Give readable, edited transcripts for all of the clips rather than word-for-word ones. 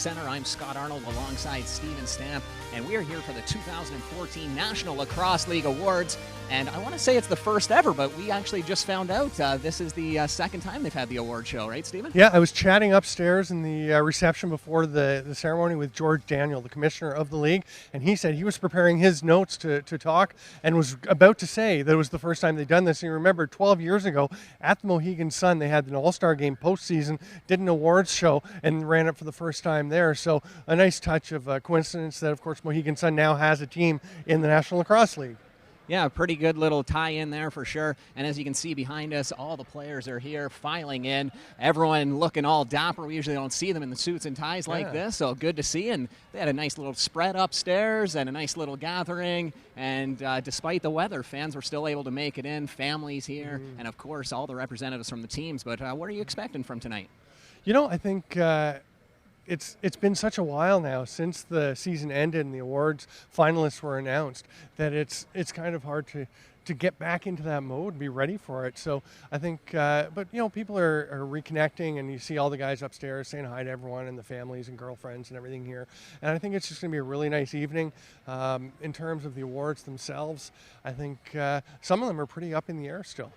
Center. I'm Scott Arnold alongside Steven Stamp, and we are here for the 2014 National Lacrosse League Awards. And I want to say it's the first ever, but we actually just found out this is the second time they've had the award show, right, Stephen? Yeah, I was chatting upstairs in the reception before the ceremony with George Daniel, the commissioner of the league, and he said he was preparing his notes to talk and was about to say that it was the first time they'd done this. And you remember 12 years ago at the Mohegan Sun, they had an All-Star game postseason, did an awards show, and ran it for the first time there. So a nice touch of coincidence that, of course, Mohegan Sun now has a team in the National Lacrosse League. Yeah, pretty good little tie-in there for sure. And as you can see behind us, all the players are here filing in. Everyone looking all dapper. We usually don't see them in the suits and ties like this, so good to see. And they had a nice little spread upstairs and a nice little gathering. And despite the weather, fans were still able to make it in, families here, and of course all the representatives from the teams. But what are you expecting from tonight? You know, I think it's been such a while now since the season ended and the awards finalists were announced that it's kind of hard to get back into that mode and be ready for it. So I think, but you know, people are reconnecting, and you see all the guys upstairs saying hi to everyone and the families and girlfriends and everything here. And I think it's just going to be a really nice evening. In terms of the awards themselves, I think some of them are pretty up in the air still.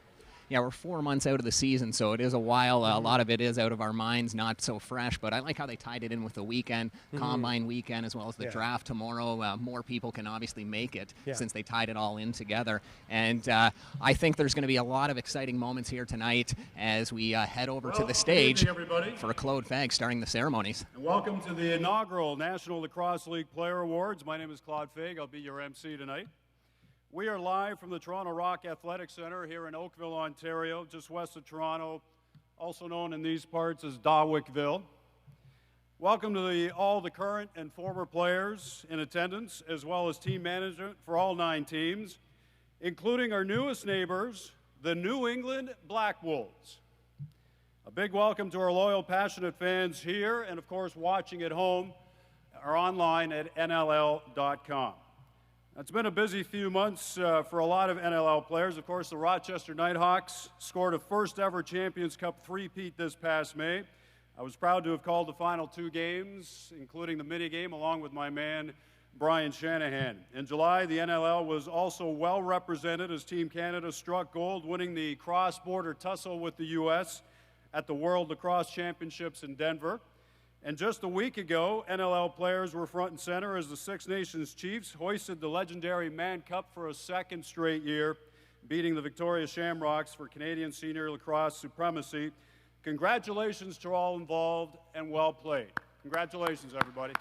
Yeah, we're 4 months out of the season, so it is a while. A lot of it is out of our minds, not so fresh, but I like how they tied it in with the weekend, Combine weekend, as well as the draft tomorrow. More people can obviously make it since they tied it all in together. And I think there's going to be a lot of exciting moments here tonight as we head over to the stage for Claude Fagg starting the ceremonies. And welcome to the inaugural National Lacrosse League Player Awards. My name is Claude Fagg. I'll be your MC tonight. We are live from the Toronto Rock Athletic Center here in Oakville, Ontario, just west of Toronto, also known in these parts as Dawickville. Welcome to all the current and former players in attendance, as well as team management for all 9 teams, including our newest neighbors, the New England Black Wolves. A big welcome to our loyal, passionate fans here, and of course watching at home or online at NLL.com. It's been a busy few months for a lot of NLL players. Of course, the Rochester Nighthawks scored a first-ever Champions Cup three-peat this past May. I was proud to have called the final 2 games, including the mini-game, along with my man, Brian Shanahan. In July, the NLL was also well represented as Team Canada struck gold, winning the cross-border tussle with the U.S. at the World Lacrosse Championships in Denver. And just a week ago, NLL players were front and center as the Six Nations Chiefs hoisted the legendary Mann Cup for a second straight year, beating the Victoria Shamrocks for Canadian senior lacrosse supremacy. Congratulations to all involved, and well played. Congratulations, everybody.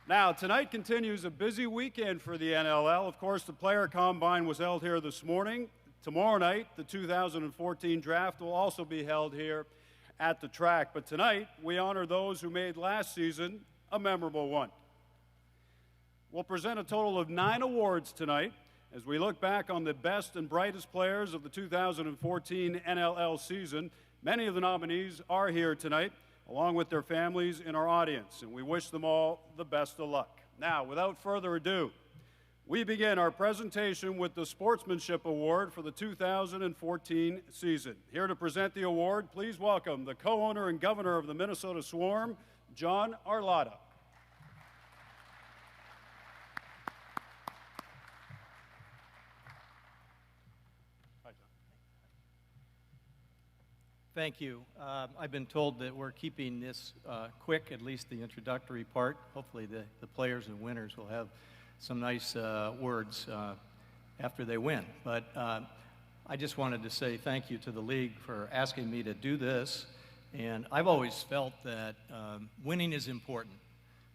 Now, tonight continues a busy weekend for the NLL. Of course, the Player Combine was held here this morning. Tomorrow night, the 2014 draft will also be held here at the track. But tonight, we honor those who made last season a memorable one. We'll present a total of 9 awards tonight as we look back on the best and brightest players of the 2014 NLL season. Many of the nominees are here tonight, along with their families in our audience, and we wish them all the best of luck. Now, without further ado, we begin our presentation with the Sportsmanship Award for the 2014 season. Here to present the award, please welcome the co-owner and governor of the Minnesota Swarm, John Arlotta. Hi, John. Thank you. I've been told that we're keeping this quick, at least the introductory part. Hopefully the players and winners will have some nice words after they win. But I just wanted to say thank you to the league for asking me to do this. And I've always felt that winning is important,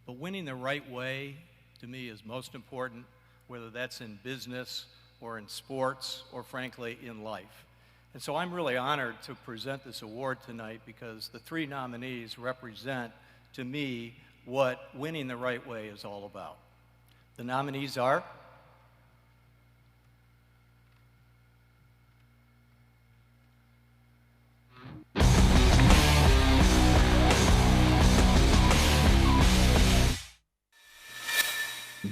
but winning the right way to me is most important, whether that's in business or in sports or frankly in life. And so I'm really honored to present this award tonight because the 3 nominees represent to me what winning the right way is all about. The nominees are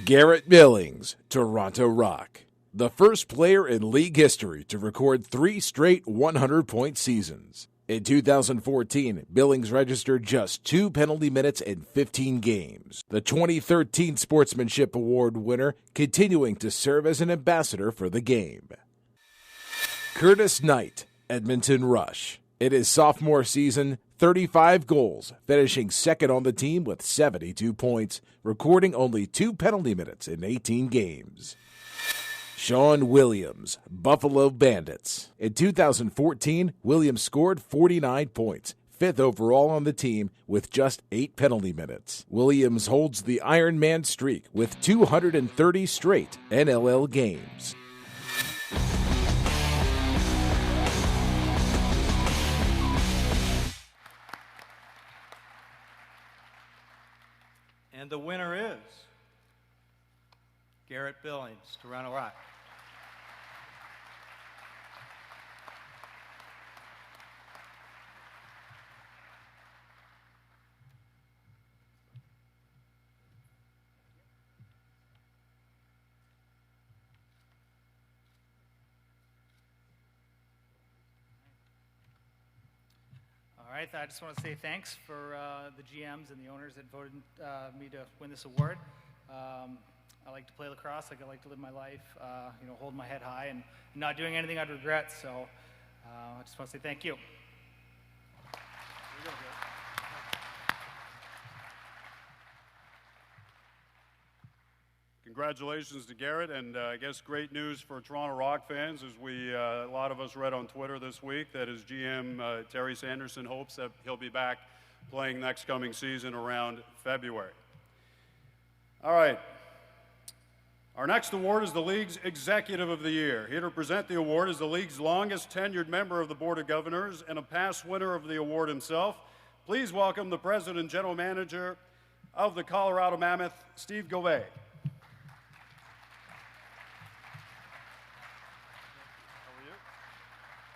Garrett Billings, Toronto Rock, the first player in league history to record 3 straight 100-point seasons. In 2014, Billings registered just 2 penalty minutes in 15 games. The 2013 Sportsmanship Award winner continuing to serve as an ambassador for the game. Curtis Knight, Edmonton Rush. In his sophomore season, 35 goals, finishing second on the team with 72 points, recording only 2 penalty minutes in 18 games. Sean Williams, Buffalo Bandits. In 2014, Williams scored 49 points, 5th overall on the team with just 8 penalty minutes. Williams holds the Iron Man streak with 230 straight NLL games. And the winner is Garrett Billings, Toronto Rock. All right, I just want to say thanks for the GMs and the owners that voted me to win this award. I like to play lacrosse, I like to live my life, hold my head high and not doing anything I'd regret. So I just want to say thank you. Congratulations to Garrett, and I guess great news for Toronto Rock fans as a lot of us read on Twitter this week that his GM, Terry Sanderson, hopes that he'll be back playing next coming season around February. All right. Our next award is the League's Executive of the Year. Here to present the award is the League's longest tenured member of the Board of Governors and a past winner of the award himself. Please welcome the President and General Manager of the Colorado Mammoth, Steve Govey.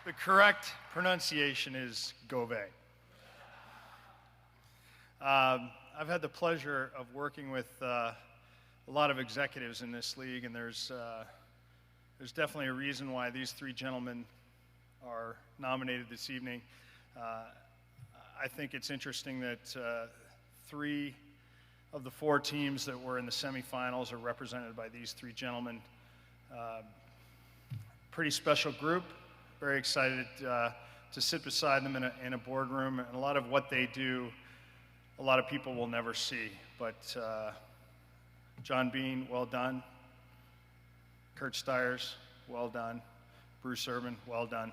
The correct pronunciation is Govey. I've had the pleasure of working with a lot of executives in this league, and there's definitely a reason why these 3 gentlemen are nominated this evening. I think it's interesting that 3 of the 4 teams that were in the semifinals are represented by these 3 gentlemen. Pretty special group. Very excited to sit beside them in a boardroom, and a lot of what they do, a lot of people will never see. But John Bean, well done. Kurt Stiers, well done. Bruce Urban, well done.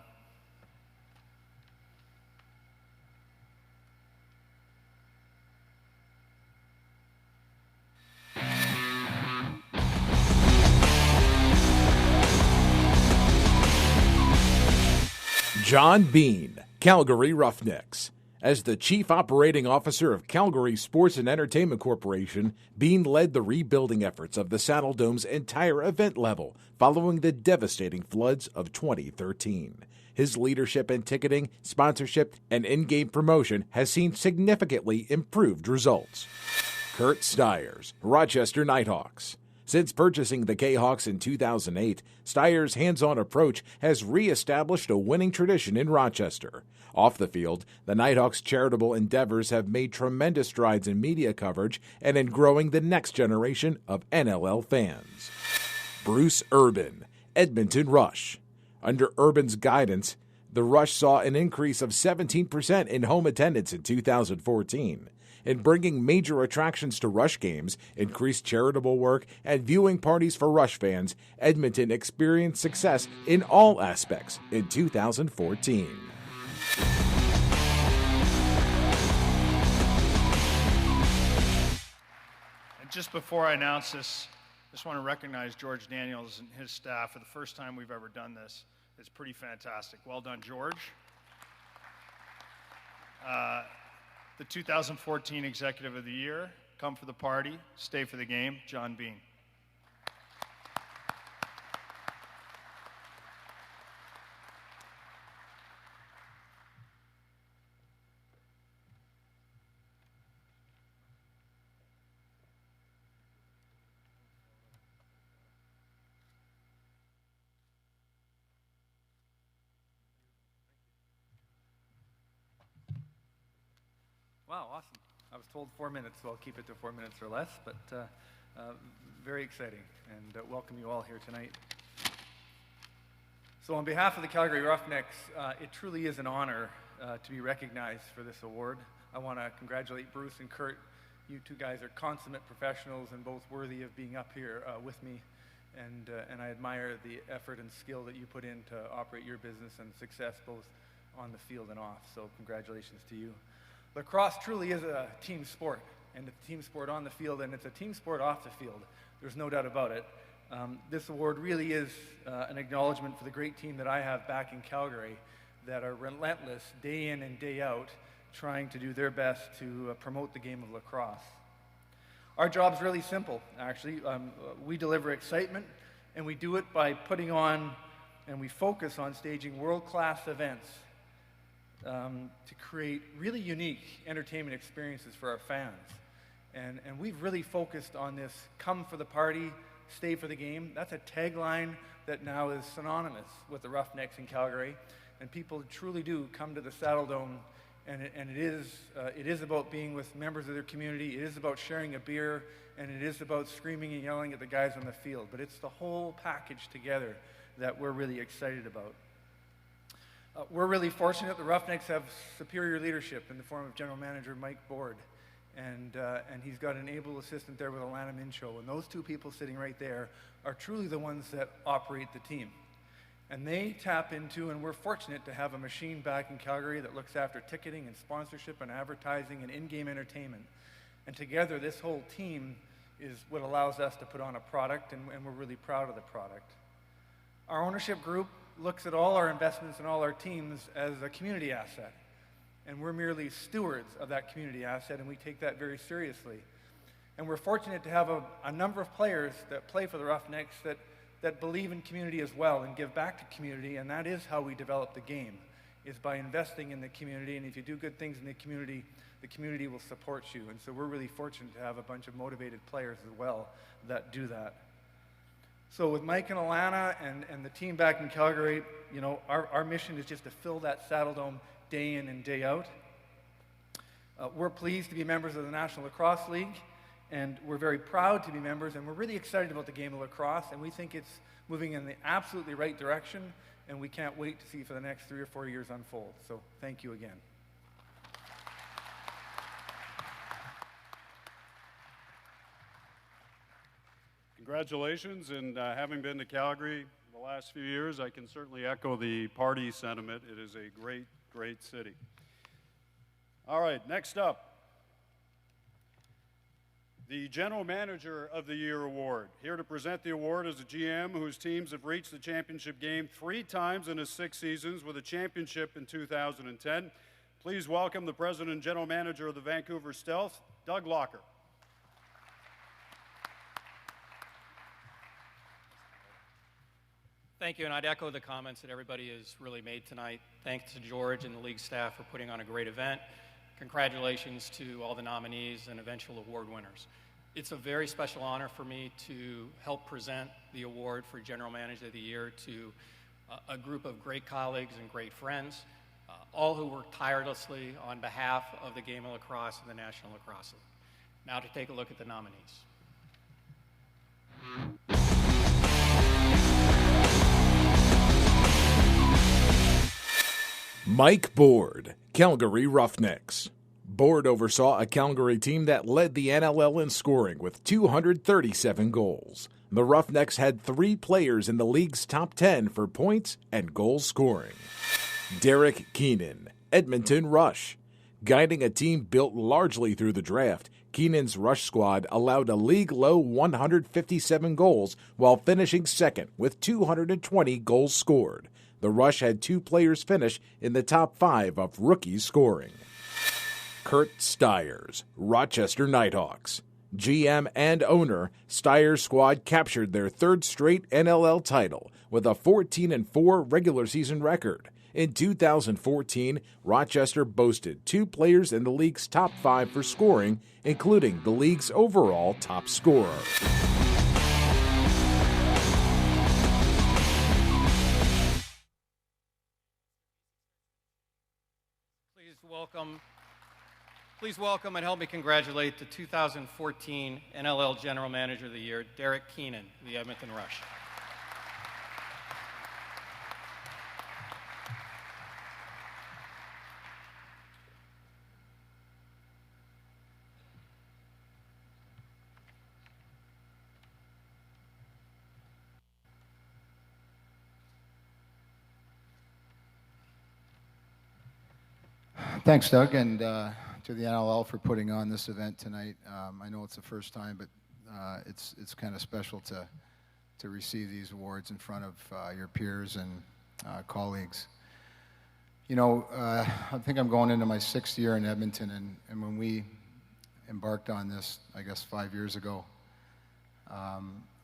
John Bean, Calgary Roughnecks. As the Chief Operating Officer of Calgary Sports and Entertainment Corporation, Bean led the rebuilding efforts of the Saddle Dome's entire event level following the devastating floods of 2013. His leadership in ticketing, sponsorship, and in-game promotion has seen significantly improved results. Kurt Stiers, Rochester Nighthawks. Since purchasing the K-Hawks in 2008, Stiers' hands-on approach has re-established a winning tradition in Rochester. Off the field, the Nighthawks' charitable endeavors have made tremendous strides in media coverage and in growing the next generation of NLL fans. Bruce Urban, Edmonton Rush. Under Urban's guidance, the Rush saw an increase of 17% in home attendance in 2014. In bringing major attractions to Rush games, increased charitable work, and viewing parties for Rush fans, Edmonton experienced success in all aspects in 2014. And just before I announce this, I just want to recognize George Daniels and his staff for the first time we've ever done this. It's pretty fantastic. Well done, George. The 2014 Executive of the Year, come for the party, stay for the game, John Bean. Wow, awesome. I was told 4 minutes, so I'll keep it to 4 minutes or less, but very exciting, and welcome you all here tonight. So on behalf of the Calgary Roughnecks, it truly is an honor to be recognized for this award. I want to congratulate Bruce and Kurt. You two guys are consummate professionals and both worthy of being up here with me, and I admire the effort and skill that you put in to operate your business and success both on the field and off, so congratulations to you. Lacrosse truly is a team sport, and it's a team sport on the field, and it's a team sport off the field. There's no doubt about it. This award really is an acknowledgement for the great team that I have back in Calgary that are relentless day in and day out trying to do their best to promote the game of lacrosse. Our job's really simple, actually. We deliver excitement, and we do it by putting on, and we focus on staging world-class events to create really unique entertainment experiences for our fans. And we've really focused on this come for the party, stay for the game. That's a tagline that now is synonymous with the Roughnecks in Calgary. And people truly do come to the Saddle Dome, and it is about being with members of their community. It is about sharing a beer, and it is about screaming and yelling at the guys on the field. But it's the whole package together that we're really excited about. We're really fortunate the Roughnecks have superior leadership in the form of General Manager Mike Board, and he's got an able assistant there with Alana Mincho, and those two people sitting right there are truly the ones that operate the team. And they tap into, and we're fortunate to have a machine back in Calgary that looks after ticketing and sponsorship and advertising and in-game entertainment. And together, this whole team is what allows us to put on a product, and we're really proud of the product. Our ownership group looks at all our investments and all our teams as a community asset. And we're merely stewards of that community asset, and we take that very seriously. And we're fortunate to have a number of players that play for the Roughnecks that believe in community as well and give back to community, and that is how we develop the game, is by investing in the community. And if you do good things in the community will support you. And so we're really fortunate to have a bunch of motivated players as well that do that. So with Mike and Alana and the team back in Calgary, you know, our mission is just to fill that Saddle Dome day in and day out. We're pleased to be members of the National Lacrosse League, and we're very proud to be members, and we're really excited about the game of lacrosse, and we think it's moving in the absolutely right direction, and we can't wait to see for the next 3 or 4 years unfold. So thank you again. Congratulations, and having been to Calgary the last few years, I can certainly echo the party sentiment. It is a great, great city. All right, next up, the General Manager of the Year Award. Here to present the award is a GM whose teams have reached the championship game 3 times in his 6 seasons, with a championship in 2010. Please welcome the President and General Manager of the Vancouver Stealth, Doug Locker. Thank you, and I'd echo the comments that everybody has really made tonight. Thanks to George and the league staff for putting on a great event. Congratulations to all the nominees and eventual award winners. It's a very special honor for me to help present the award for General Manager of the Year to a group of great colleagues and great friends, all who work tirelessly on behalf of the game of lacrosse and the National Lacrosse League. Now to take a look at the nominees. Mike Board, Calgary Roughnecks. Board oversaw a Calgary team that led the NLL in scoring with 237 goals. The Roughnecks had 3 players in the league's top 10 for points and goal scoring. Derek Keenan, Edmonton Rush. Guiding a team built largely through the draft, Keenan's Rush squad allowed a league-low 157 goals while finishing second with 220 goals scored. The Rush had 2 players finish in the top 5 of rookie scoring. Kurt Stiers, Rochester Nighthawks. GM and owner, Stiers' squad captured their 3rd straight NLL title with a 14-4 regular season record. In 2014, Rochester boasted 2 players in the league's top 5 for scoring, including the league's overall top scorer. Please welcome Please welcome and help me congratulate the 2014 NLL General Manager of the Year, Derek Keenan, of the Edmonton Rush. Thanks, Doug, and to the NLL for putting on this event tonight. I know it's the first time, but it's kind of special to receive these awards in front of your peers and colleagues. You know, I think I'm going into my 6th year in Edmonton, and when we embarked on this, I guess 5 years ago,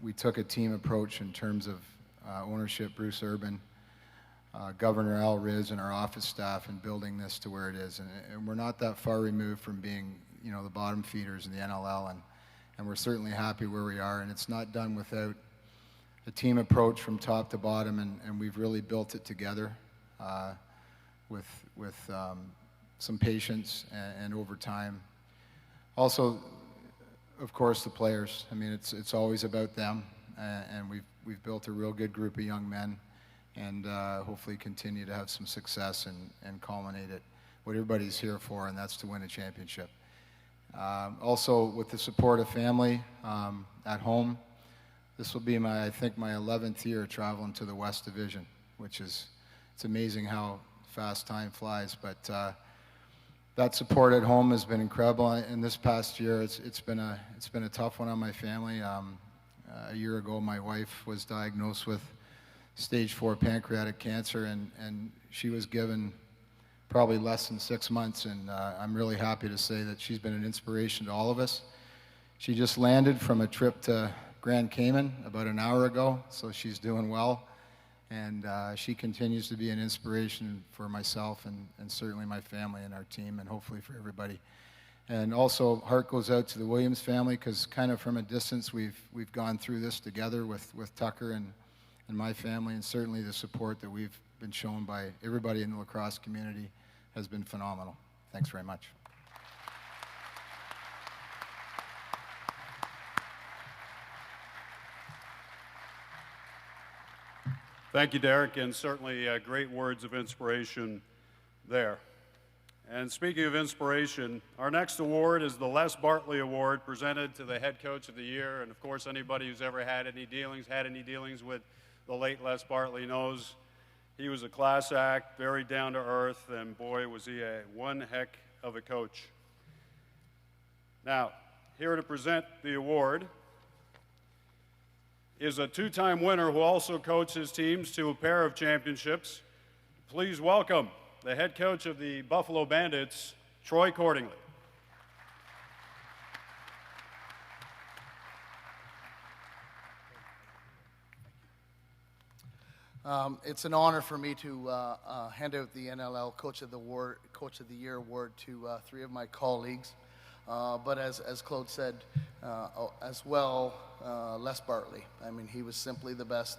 we took a team approach in terms of ownership, Bruce Urban, Governor Al Riz, and our office staff in building this to where it is. And we're not that far removed from being, you know, the bottom feeders in the NLL, and we're certainly happy where we are. And it's not done without a team approach from top to bottom, and we've really built it together with some patience and over time. Also, of course, the players. I mean, it's always about them, and we've built a real good group of young men, and hopefully continue to have some success and culminate at what everybody's here for, and that's to win a championship. Also, with the support of family at home, this will be I think my 11th year traveling to the West Division, which it's amazing how fast time flies. But that support at home has been incredible. And this past year, it's been a tough one on my family. A year ago, my wife was diagnosed with stage 4 pancreatic cancer, and she was given probably less than 6 months, and I'm really happy to say that she's been an inspiration to all of us. She just landed from a trip to Grand Cayman about an hour ago, so she's doing well, and she continues to be an inspiration for myself and certainly my family and our team, and hopefully for everybody. And also, heart goes out to the Williams family, because kind of from a distance we've gone through this together with Tucker and my family, and certainly the support that we've been shown by everybody in the lacrosse community has been phenomenal. Thanks very much. Thank you, Derek, and certainly great words of inspiration there. And speaking of inspiration, our next award is the Les Bartley Award, presented to the head coach of the year. And of course, anybody who's ever had any dealings with the late Les Bartley knows he was a class act, very down to earth, and boy, was he one heck of a coach. Now, here to present the award is a 2-time winner who also coached his teams to a pair of championships. Please welcome the head coach of the Buffalo Bandits, Troy Cordingley. It's an honor for me to hand out the NLL Coach of the Year award to 3 of my colleagues. But as Claude said, as well, Les Bartley. I mean, he was simply the best,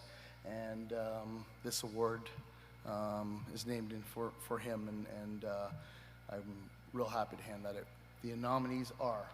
and this award is named for him, and I'm real happy to hand that out. The nominees are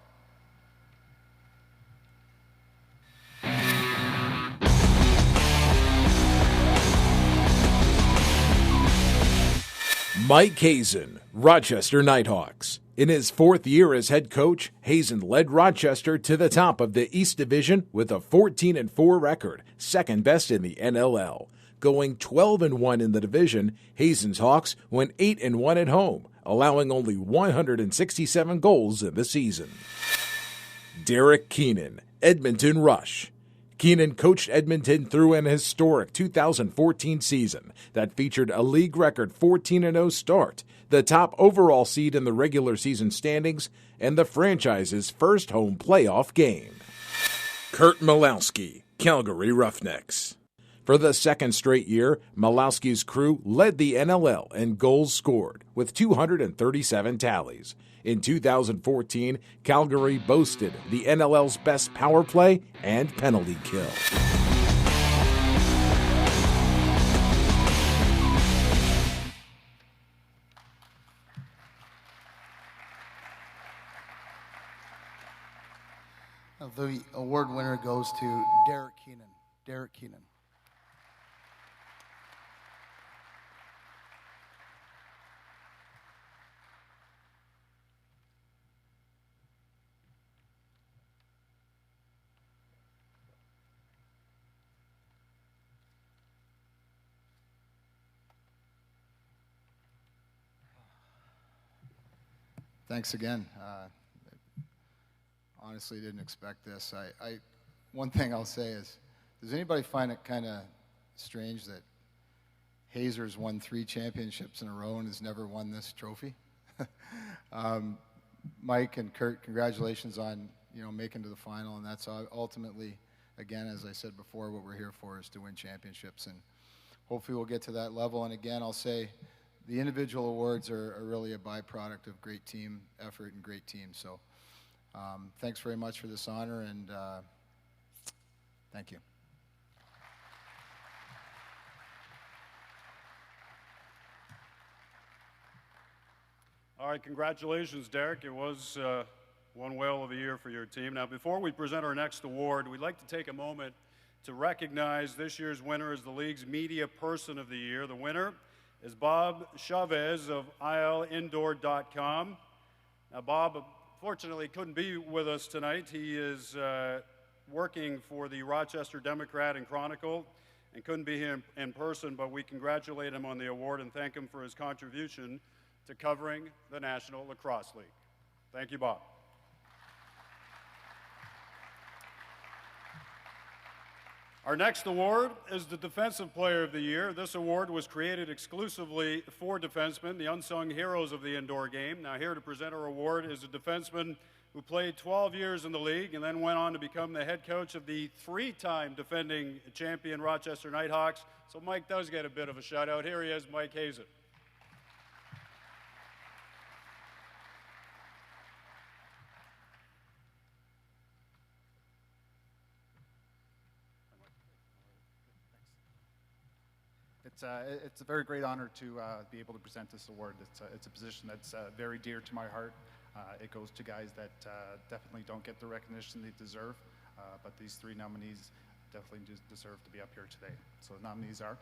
Mike Hazen, Rochester Nighthawks. In his 4th year as head coach, Hazen led Rochester to the top of the East Division with a 14-4 record, second best in the NLL. Going 12-1 in the division, Hazen's Hawks went 8-1 at home, allowing only 167 goals in the season. Derek Keenan, Edmonton Rush. Keenan coached Edmonton through an historic 2014 season that featured a league record 14-0 start, the top overall seed in the regular season standings, and the franchise's first home playoff game. Kurt Malowski, Calgary Roughnecks. For the 2nd straight year, Malowski's crew led the NLL in goals scored with 237 tallies. In 2014, Calgary boasted the NLL's best power play and penalty kill. The award winner goes to Derek Keenan. Derek Keenan. Thanks again. Honestly, didn't expect this. One thing I'll say is, does anybody find it kind of strange that Hazer's won 3 championships in a row and has never won this trophy? Mike and Kurt, congratulations on making to the final, and that's ultimately, again, as I said before, what we're here for is to win championships, and hopefully we'll get to that level. And again, I'll say the individual awards are really a byproduct of great team effort and great teams. So thanks very much for this honor, and thank you. All right, congratulations, Derek. It was one whale of a year for your team. Now, before we present our next award, we'd like to take a moment to recognize this year's winner as the league's Media Person of the Year. The winner is Bob Chavez of ILindoor.com. Now, Bob, unfortunately, couldn't be with us tonight. He is working for the Rochester Democrat and Chronicle and couldn't be here in person, but we congratulate him on the award and thank him for his contribution to covering the National Lacrosse League. Thank you, Bob. Our next award is the Defensive Player of the Year. This award was created exclusively for defensemen, the unsung heroes of the indoor game. Now, here to present our award is a defenseman who played 12 years in the league and then went on to become the head coach of the 3-time defending champion Rochester Nighthawks. So Mike does get a bit of a shout out. Here he is, Mike Hazen. It's a very great honor to be able to present this award. It's a position that's very dear to my heart. It goes to guys that definitely don't get the recognition they deserve, but these 3 nominees definitely deserve to be up here today. So the nominees are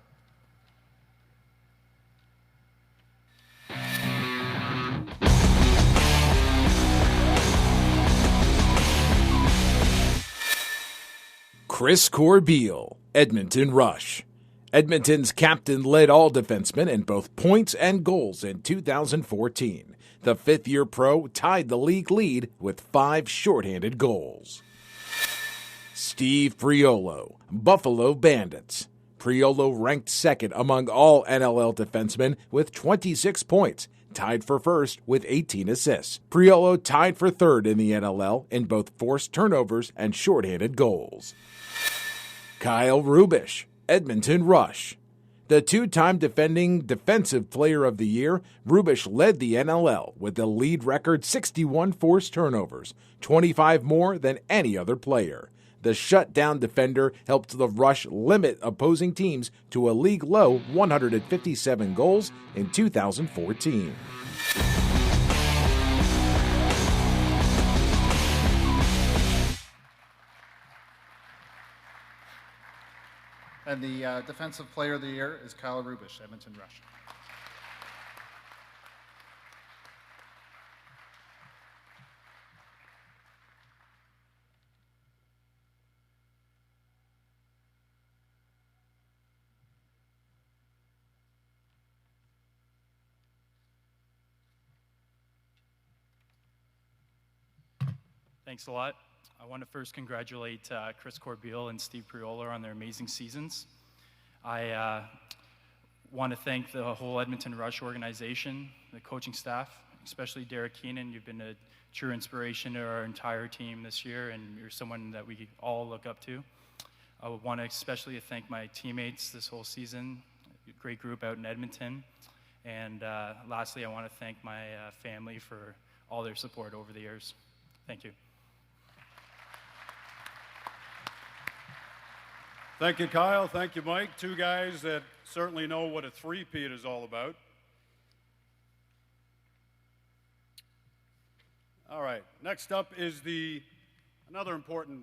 Chris Corbeil, Edmonton Rush. Edmonton's captain led all defensemen in both points and goals in 2014. The 5th-year pro tied the league lead with 5 shorthanded goals. Steve Priolo, Buffalo Bandits. Priolo ranked 2nd among all NLL defensemen with 26 points, tied for first with 18 assists. Priolo tied for 3rd in the NLL in both forced turnovers and shorthanded goals. Kyle Rubisch, Edmonton Rush. The 2-time defending Defensive Player of the Year, Rubisch led the NLL with a lead record 61 forced turnovers, 25 more than any other player. The shutdown defender helped the Rush limit opposing teams to a league-low 157 goals in 2014. And the Defensive Player of the Year is Kyle Rubisch, Edmonton Rush. Thanks a lot. I want to first congratulate Chris Corbeil and Steve Priolo on their amazing seasons. I want to thank the whole Edmonton Rush organization, the coaching staff, especially Derek Keenan. You've been a true inspiration to our entire team this year, and you're someone that we all look up to. I would want to especially thank my teammates this whole season, a great group out in Edmonton. And lastly, I want to thank my family for all their support over the years. Thank you. Thank you, Kyle. Thank you, Mike. 2 guys that certainly know what a three-peat is all about. All right. Next up is the Another important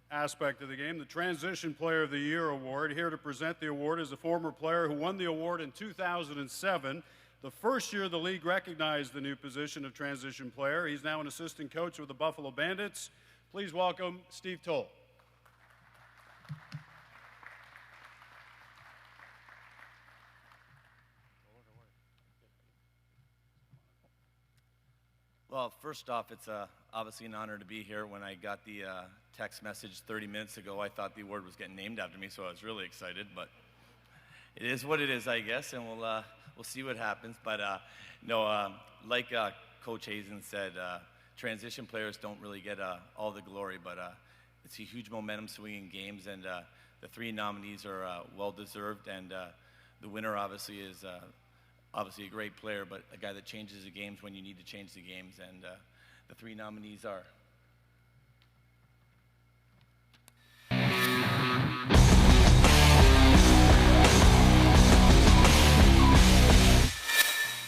aspect of the game, the Transition Player of the Year award. Here to present the award is a former player who won the award in 2007, the first year the league recognized the new position of transition player. He's now an assistant coach with the Buffalo Bandits. Please welcome Steve Toll. Well, first off, it's obviously an honor to be here. When I got the text message 30 minutes ago, I thought the award was getting named after me, so I was really excited. But it is what it is, I guess, and we'll see what happens. But like Coach Hazen said, transition players don't really get all the glory, but it's a huge momentum swinging games, and the three nominees are well-deserved, and the winner obviously is obviously a great player, but a guy that changes the games when you need to change the games, and the three nominees are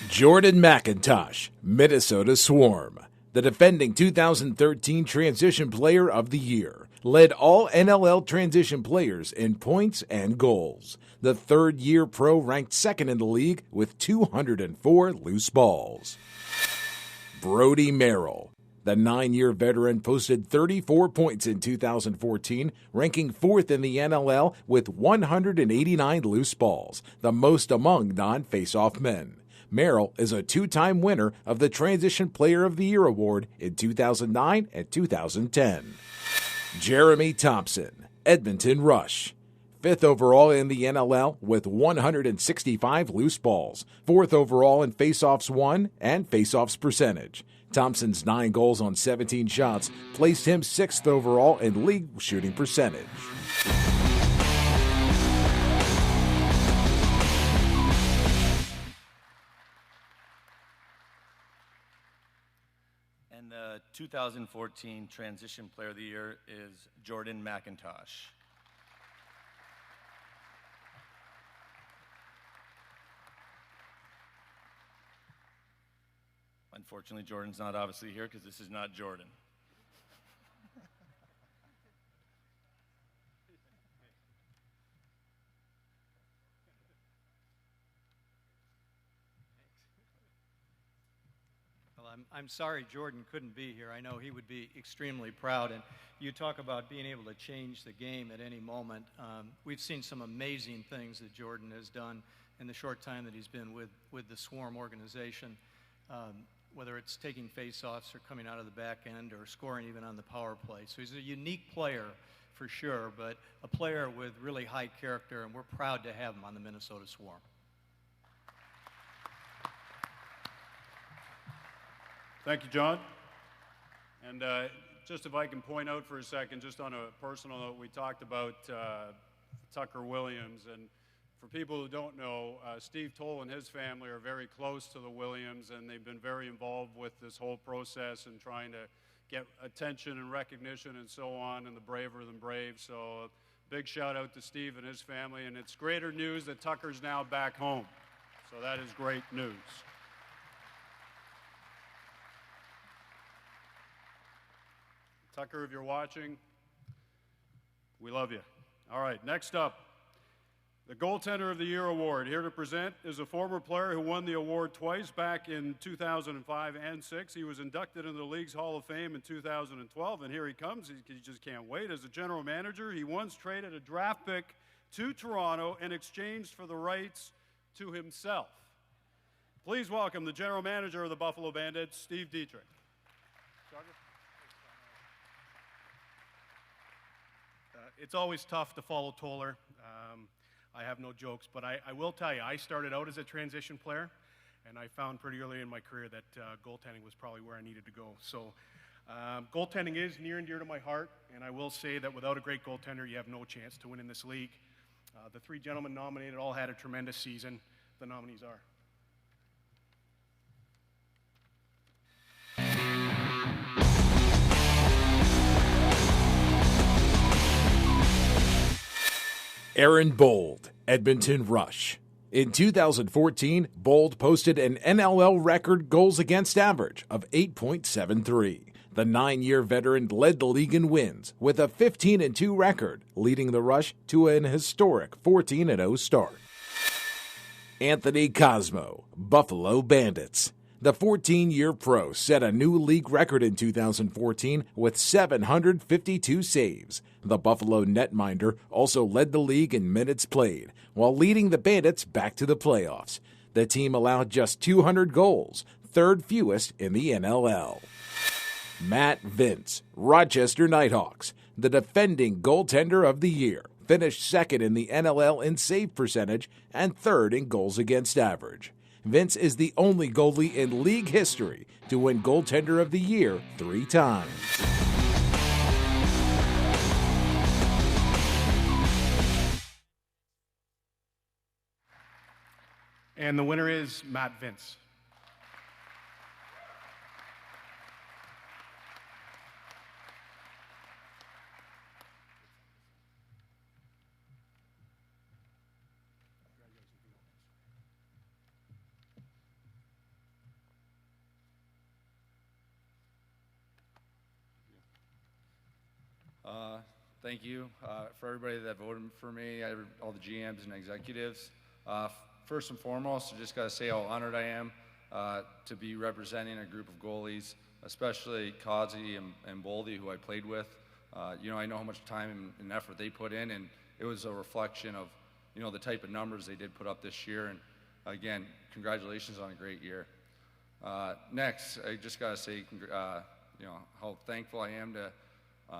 Jordan McIntosh, Minnesota Swarm, the defending 2013 Transition Player of the Year, led all NLL transition players in points and goals. The third-year pro ranked second in the league with 204 loose balls. Brody Merrill, the 9-year veteran, posted 34 points in 2014, ranking fourth in the NLL with 189 loose balls, the most among non-face-off men. Merrill is a two-time winner of the Transition Player of the Year award in 2009 and 2010. Jeremy Thompson, Edmonton Rush, fifth overall in the NLL with 165 loose balls, fourth overall in faceoffs won and faceoffs percentage. Thompson's 9 goals on 17 shots placed him sixth overall in league shooting percentage. And the 2014 Transition Player of the Year is Jordan McIntosh. Unfortunately, Jordan's not obviously here because this is not Jordan. Well, I'm sorry Jordan couldn't be here. I know he would be extremely proud. And you talk about being able to change the game at any moment. We've seen some amazing things that Jordan has done in the short time that he's been with the Swarm organization. Whether it's taking face-offs or coming out of the back end or scoring even on the power play. So he's a unique player for sure, but a player with really high character, and we're proud to have him on the Minnesota Swarm. Thank you, John. And just if I can point out for a second, just on a personal note, we talked about Tucker Williams, and for people who don't know, Steve Toll and his family are very close to the Williams, and they've been very involved with this whole process and trying to get attention and recognition and so on, and the braver than brave. So big shout out to Steve and his family, and it's greater news that Tucker's now back home. So that is great news. Tucker, if you're watching, we love you. All right, next up. The Goaltender of the Year award, here to present, is a former player who won the award twice, back in 2005 and 6. He was inducted into the League's Hall of Fame in 2012, and here he comes. He just can't wait. As a general manager, he once traded a draft pick to Toronto in exchange for the rights to himself. Please welcome the general manager of the Buffalo Bandits, Steve Dietrich. It's always tough to follow Toller. I have no jokes, but I will tell you, I started out as a transition player, and I found pretty early in my career that goaltending was probably where I needed to go. So goaltending is near and dear to my heart, and I will say that without a great goaltender, you have no chance to win in this league. The three gentlemen nominated all had a tremendous season. The nominees are. Aaron Bold, Edmonton Rush. In 2014, Bold posted an NLL record goals against average of 8.73. The 9-year veteran led the league in wins with a 15-2 record, leading the Rush to an historic 14-0 start. Anthony Cosmo, Buffalo Bandits. The 14-year pro set a new league record in 2014 with 752 saves. The Buffalo netminder also led the league in minutes played, while leading the Bandits back to the playoffs. The team allowed just 200 goals, third fewest in the NLL. Matt Vince, Rochester Nighthawks. The defending goaltender of the year, finished second in the NLL in save percentage and third in goals against average. Vince is the only goalie in league history to win goaltender of the year 3 times. And the winner is Matt Vince. Thank you for everybody that voted for me, all the GMs and executives. First and foremost, I just got to say how honored I am to be representing a group of goalies, especially Kazi and Boldy, who I played with. I know how much time and effort they put in, and it was a reflection of, the type of numbers they did put up this year. And again, congratulations on a great year. Next, I just got to say, how thankful I am to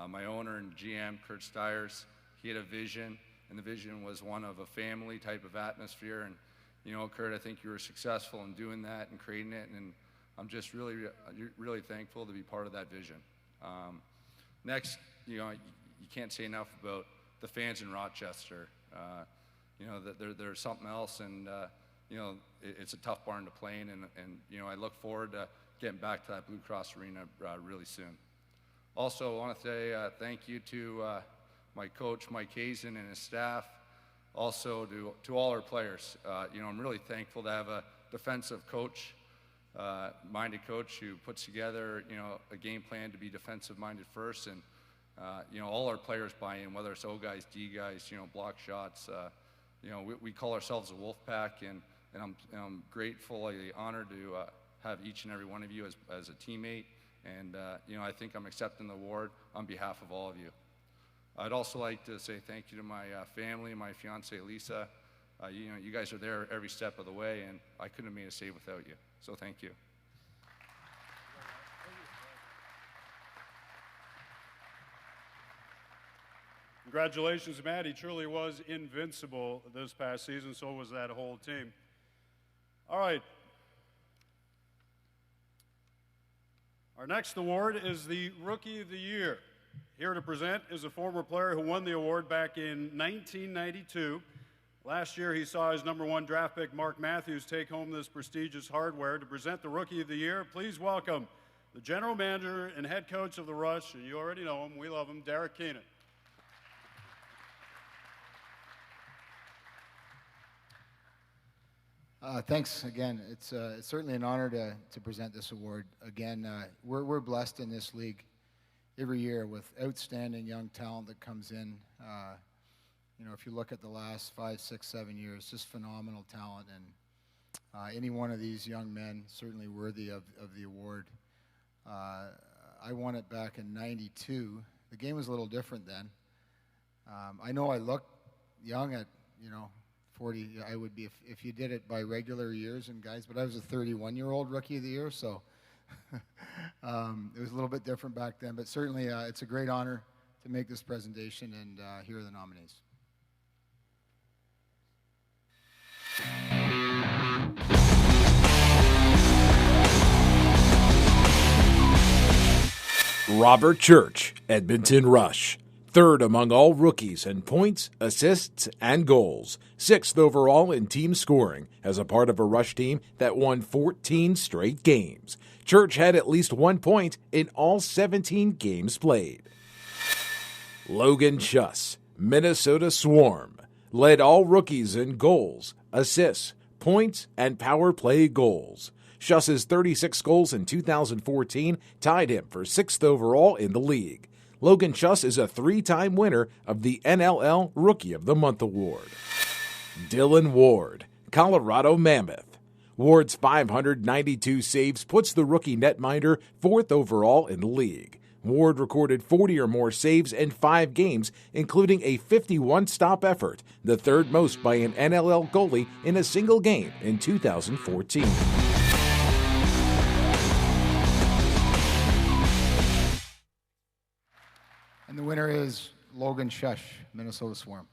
my owner and GM, Kurt Stiers. He had a vision, and the vision was one of a family type of atmosphere. And, Kurt, I think you were successful in doing that and creating it, and I'm just really, really thankful to be part of that vision. Next, you can't say enough about the fans in Rochester. That they're something else, and, it's a tough barn to play in, and I look forward to getting back to that Blue Cross Arena really soon. Also, I want to say thank you to my coach, Mike Hazen, and his staff. Also, to all our players. I'm really thankful to have a defensive coach, minded coach who puts together, a game plan to be defensive-minded first. And, all our players buy in, whether it's O guys, D guys, block shots. We call ourselves a wolf pack, and I'm gratefully honored to have each and every one of you as a teammate. And, I think I'm accepting the award on behalf of all of you. I'd also like to say thank you to my family, my fiance Lisa. You guys are there every step of the way, and I couldn't have made a save without you. So thank you. Congratulations, Matt. He truly was invincible this past season. So was that whole team. All right. Our next award is the Rookie of the Year. Here to present is a former player who won the award back in 1992. Last year, he saw his #1 draft pick, Mark Matthews, take home this prestigious hardware. To present the Rookie of the Year, please welcome the general manager and head coach of the Rush, and you already know him, we love him, Derek Keenan. Thanks again. It's certainly an honor to present this award. Again, we're blessed in this league every year with outstanding young talent that comes in. If you look at the last 5, 6, 7 years, just phenomenal talent, and any one of these young men certainly worthy of the award. I won it back in '92. The game was a little different then. I know I look young at 40, I would be if you did it by regular years and guys, but I was a 31-year-old Rookie of the Year, so it was a little bit different back then. But certainly, it's a great honor to make this presentation, and here are the nominees. Robert Church, Edmonton Rush. Third among all rookies in points, assists, and goals. 6th overall in team scoring as a part of a Rush team that won 14 straight games. Church had at least 1 point in all 17 games played. Logan Schuss, Minnesota Swarm. Led all rookies in goals, assists, points, and power play goals. Schuss's 36 goals in 2014 tied him for 6th overall in the league. Logan Schuss is a 3-time winner of the NLL Rookie of the Month award. Dylan Ward, Colorado Mammoth. Ward's 592 saves puts the rookie netminder 4th overall in the league. Ward recorded 40 or more saves in 5 games, including a 51-stop effort, the 3rd most by an NLL goalie in a single game in 2014. And the winner is Logan Schuss, Minnesota Swarm.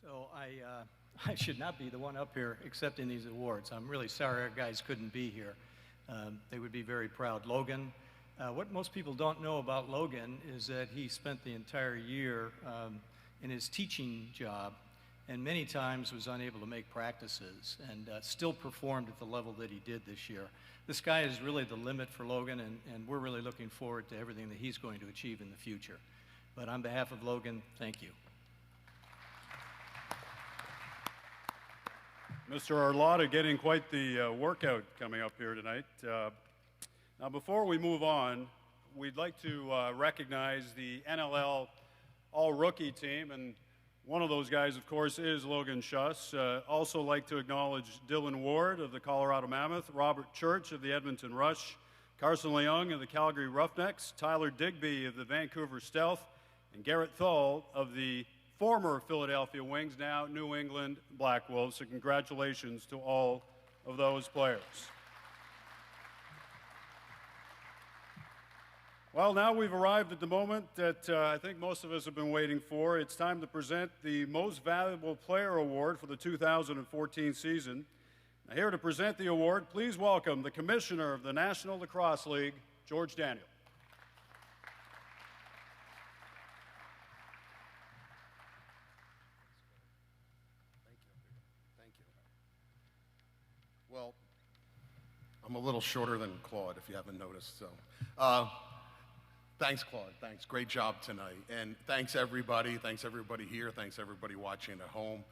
So I should not be the one up here accepting these awards. I'm really sorry our guys couldn't be here. They would be very proud. Logan, what most people don't know about Logan is that he spent the entire year in his teaching job and many times was unable to make practices and still performed at the level that he did this year. The sky is really the limit for Logan, and we're really looking forward to everything that he's going to achieve in the future. But on behalf of Logan, thank you. Mr. Arlotta getting quite the workout coming up here tonight. Now, before we move on, we'd like to recognize the NLL All-Rookie team, and one of those guys, of course, is Logan Schuss. Also like to acknowledge Dylan Ward of the Colorado Mammoth, Robert Church of the Edmonton Rush, Carson Leung of the Calgary Roughnecks, Tyler Digby of the Vancouver Stealth, and Garrett Thal of the former Philadelphia Wings, now New England Black Wolves. So congratulations to all of those players. Well, now we've arrived at the moment that I think most of us have been waiting for. It's time to present the Most Valuable Player Award for the 2014 season. Now, here to present the award, please welcome the Commissioner of the National Lacrosse League, George Daniel. Well, I'm a little shorter than Claude, if you haven't noticed. So, thanks, Claude. Thanks. Great job tonight. And thanks, everybody. Thanks, everybody here. Thanks, everybody watching at home.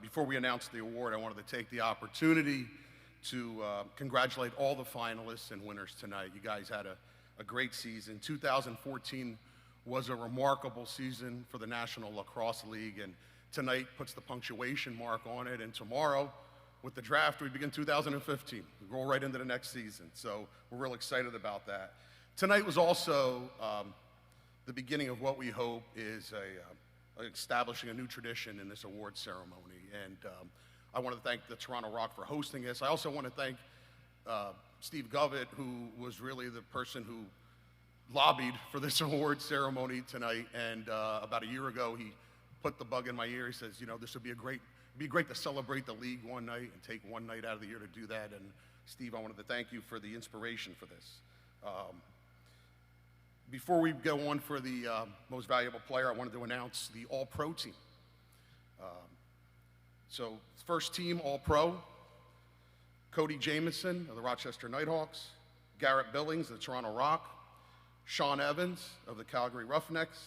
Before we announce the award, I wanted to take the opportunity to congratulate all the finalists and winners tonight. You guys had a great season. 2014 was a remarkable season for the National Lacrosse League, and tonight puts the punctuation mark on it. And tomorrow, with the draft, we begin 2015. We roll right into the next season, so we're real excited about that. Tonight was also the beginning of what we hope is establishing a new tradition in this award ceremony, and I want to thank the Toronto Rock for hosting this. I also want to thank Steve Govett, who was really the person who lobbied for this award ceremony tonight, and about a year ago, he put the bug in my ear. He says, you know, this would be it'd be great to celebrate the league one night and take one night out of the year to do that. And Steve, I wanted to thank you for the inspiration for this. Before we go on for the most valuable player, I wanted to announce the All-Pro team. So first team All-Pro, Cody Jamieson of the Rochester Nighthawks, Garrett Billings of the Toronto Rock, Sean Evans of the Calgary Roughnecks,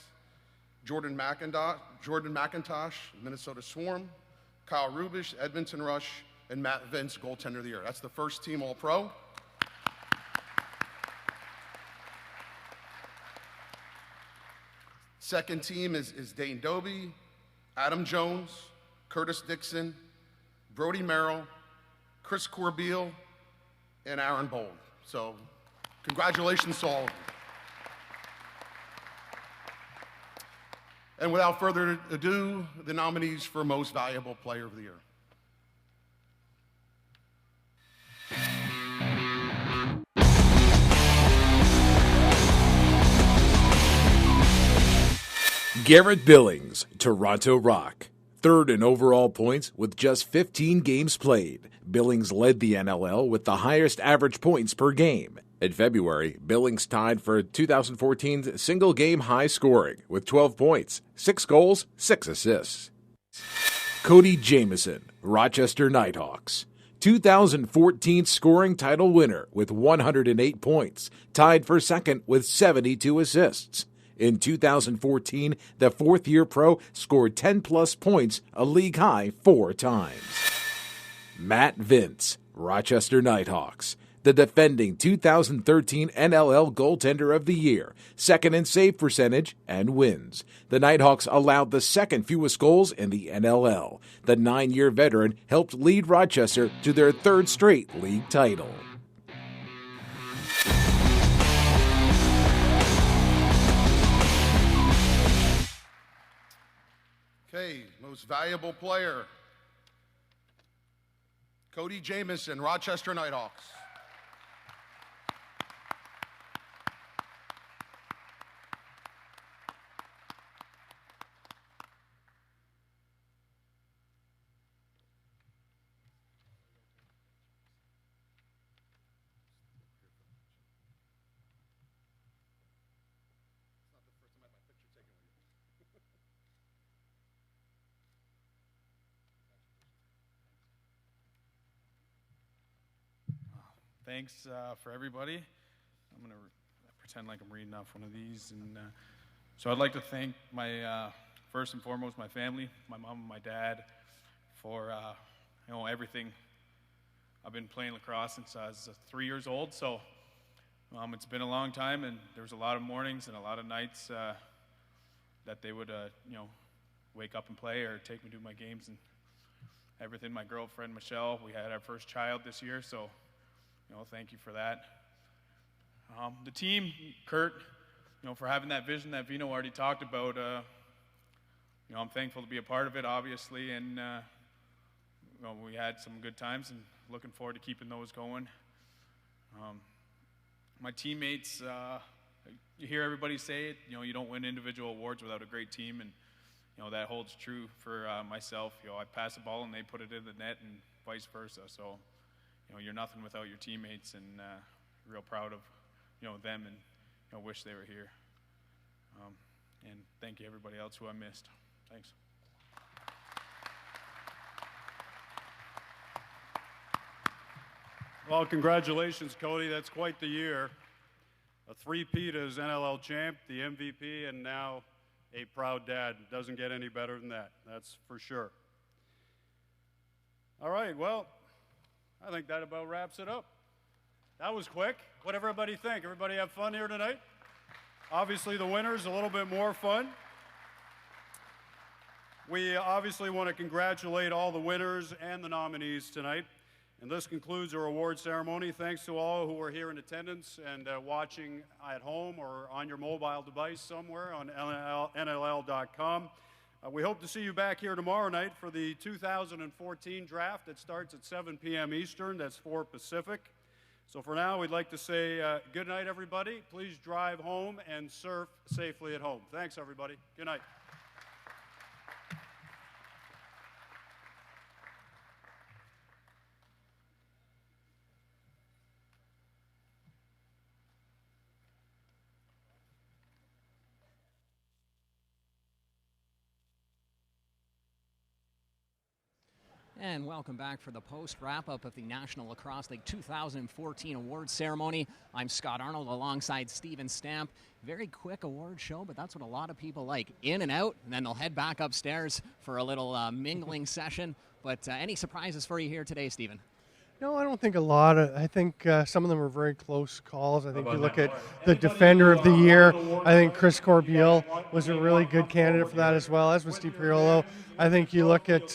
Jordan McIntosh, Minnesota Swarm, Kyle Rubish, Edmonton Rush, and Matt Vince, goaltender of the year. That's the first team All-Pro. Second team is Dane Doby, Adam Jones, Curtis Dixon, Brody Merrill, Chris Corbeil, and Aaron Bold. So congratulations to all of them. And without further ado, the nominees for Most Valuable Player of the Year. Garrett Billings, Toronto Rock. Third in overall points with just 15 games played. Billings led the NLL with the highest average points per game. In February, Billings tied for 2014's single-game high scoring with 12 points, 6 goals, 6 assists. Cody Jamieson, Rochester Nighthawks. 2014 scoring title winner with 108 points, tied for second with 72 assists. In 2014, the fourth-year pro scored 10-plus points, a league high 4 times. Matt Vince, Rochester Nighthawks. The defending 2013 NLL Goaltender of the Year, second in save percentage and wins. The Nighthawks allowed the second fewest goals in the NLL. The 9-year veteran helped lead Rochester to their third straight league title. Okay, most valuable player, Cody Jamieson, Rochester Nighthawks. Thanks for everybody. I'm going to pretend like I'm reading off one of these. And so I'd like to thank my, first and foremost, my family, my mom and my dad, for everything. I've been playing lacrosse since I was 3 years old, so it's been a long time, and there was a lot of mornings and a lot of nights that they would wake up and play or take me to my games and everything. My girlfriend, Michelle, we had our first child this year, so thank you for that. The team, Kurt, for having that vision that Vino already talked about. I'm thankful to be a part of it, obviously, and we had some good times, and looking forward to keeping those going. My teammates, you hear everybody say it. You don't win individual awards without a great team, and that holds true for myself. I pass the ball and they put it in the net, and vice versa. So. You're nothing without your teammates, and real proud of, them, and wish they were here. And thank you everybody else who I missed. Thanks. Well, congratulations, Cody. That's quite the year. A three-peat as NLL champ, the MVP, and now a proud dad. Doesn't get any better than that. That's for sure. All right, well, I think that about wraps it up. That was quick. What did everybody think? Everybody have fun here tonight? Obviously, the winners, a little bit more fun. We obviously want to congratulate all the winners and the nominees tonight. And this concludes our award ceremony. Thanks to all who were here in attendance and watching at home or on your mobile device somewhere on NLL.com. We hope to see you back here tomorrow night for the 2014 draft that starts at 7 p.m. Eastern. That's 4 Pacific. So for now, we'd like to say good night, everybody. Please drive home and surf safely at home. Thanks, everybody. Good night. And welcome back for the post wrap-up of the National Lacrosse League 2014 awards ceremony. I'm Scott Arnold alongside Steven Stamp. Very quick award show, but that's what a lot of people like. In and out, and then they'll head back upstairs for a little mingling session. But any surprises for you here today, Steven? No, I don't think a lot. I think some of them are very close calls. I think you look at the Defender of the Year. I think Chris Corbeil was a really good candidate for that as well, as was Steve Priolo. I think you look at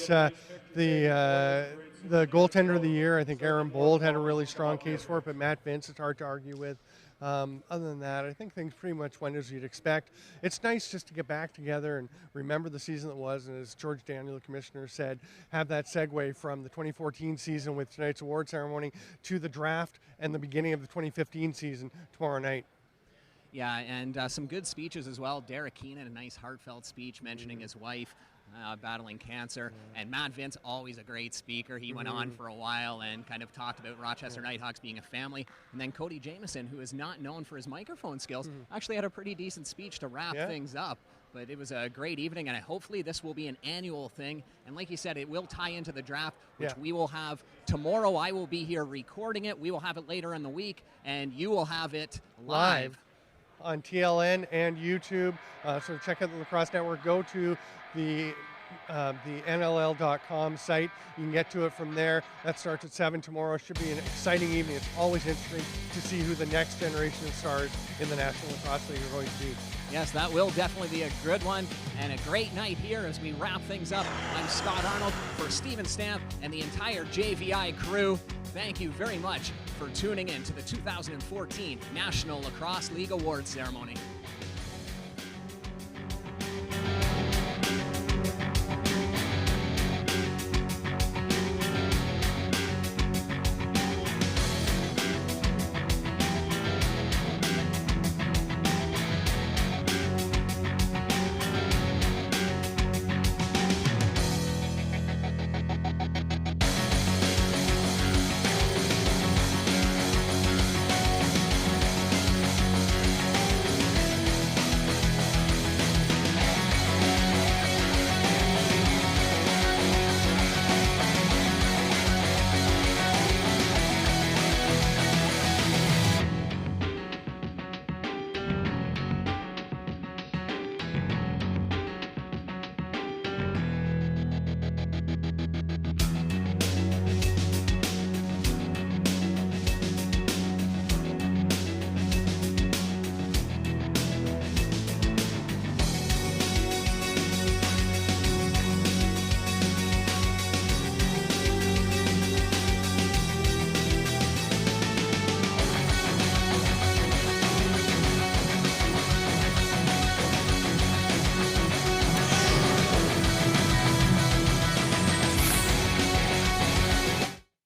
the Goaltender of the Year. I think Aaron Bold had a really strong case for it, but Matt Vince, it's hard to argue with. Other than that, I think things pretty much went as you'd expect. It's nice just to get back together and remember the season that was, and as George Daniel, the commissioner, said, have that segue from the 2014 season with tonight's award ceremony to the draft and the beginning of the 2015 season tomorrow night. Yeah, and some good speeches as well. Derek Keenan, a nice heartfelt speech mentioning his wife battling cancer. And Matt Vince, always a great speaker. He went on for a while and kind of talked about Rochester Nighthawks being a family. And then Cody Jamieson, who is not known for his microphone skills, actually had a pretty decent speech to wrap things up. But it was a great evening, and hopefully this will be an annual thing. And like you said, it will tie into the draft, which we will have tomorrow. I will be here recording it. We will have it later in the week, and you will have it live on TLN and YouTube. So check out the Lacrosse Network. Go to the NLL.com site. You can get to it from there. That starts at 7 tomorrow. Should be an exciting evening. It's always interesting to see who the next generation of stars in the National Lacrosse League are going to be. Yes, that will definitely be a good one and a great night here as we wrap things up. I'm Scott Arnold for Steven Stamp and the entire JVI crew. Thank you very much for tuning in to the 2014 National Lacrosse League Awards Ceremony.